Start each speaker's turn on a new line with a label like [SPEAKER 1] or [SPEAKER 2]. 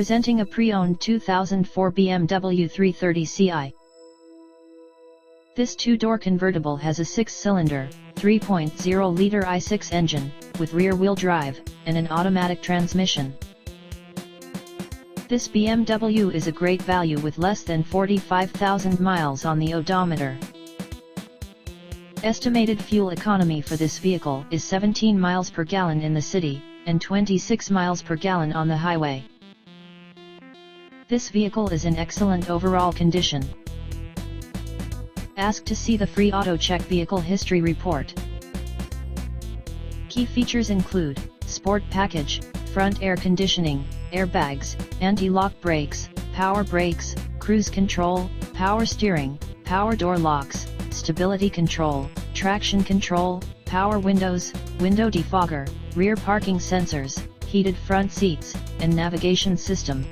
[SPEAKER 1] Presenting a pre-owned 2004 BMW 330 Ci. This two-door convertible has a 6-cylinder, 3.0-liter i6 engine, with rear-wheel drive, and an automatic transmission. This BMW is a great value with less than 45,000 miles on the odometer. Estimated fuel economy for this vehicle is 17 miles per gallon in the city, and 26 miles per gallon on the highway. This vehicle is in excellent overall condition. Ask to see the free AutoCheck Vehicle History Report. Key features include Sport Package, front air conditioning, airbags, anti-lock brakes, power brakes, cruise control, power steering, power door locks, stability control, traction control, power windows, window defogger, rear parking sensors, heated front seats, and navigation system.